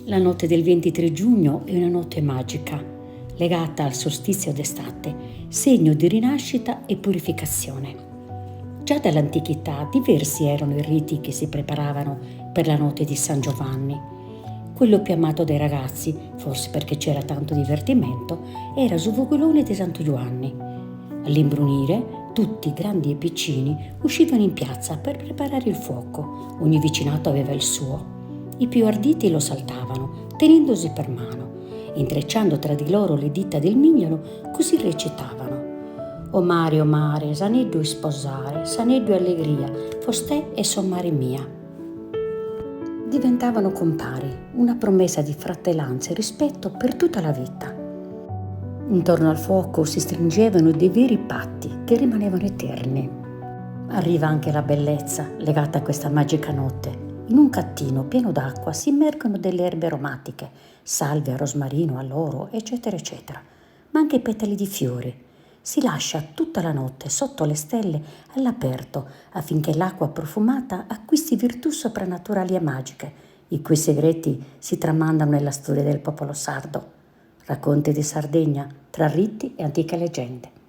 La notte del 23 giugno è una notte magica, legata al solstizio d'estate, segno di rinascita e purificazione. Già dall'antichità diversi erano i riti che si preparavano per la notte di San Giovanni. Quello più amato dai ragazzi, forse perché c'era tanto divertimento, era Zuvugulone di Santo Giovanni. All'imbrunire, tutti, grandi e piccini, uscivano in piazza per preparare il fuoco. Ogni vicinato aveva il suo. I più arditi lo saltavano, tenendosi per mano, intrecciando tra di loro le dita del mignolo, così recitavano: O mare, saneddu e sposare, saneddu e allegria, fostè e sommare mia. Diventavano compari, una promessa di fratellanza e rispetto per tutta la vita. Intorno al fuoco si stringevano dei veri patti che rimanevano eterni. Arriva anche la bellezza legata a questa magica notte. In un cattino pieno d'acqua si immergono delle erbe aromatiche, salvia, rosmarino, alloro, eccetera, eccetera, ma anche petali di fiori. Si lascia tutta la notte sotto le stelle all'aperto affinché l'acqua profumata acquisti virtù soprannaturali e magiche, i cui segreti si tramandano nella storia del popolo sardo. Racconti di Sardegna, tra riti e antiche leggende.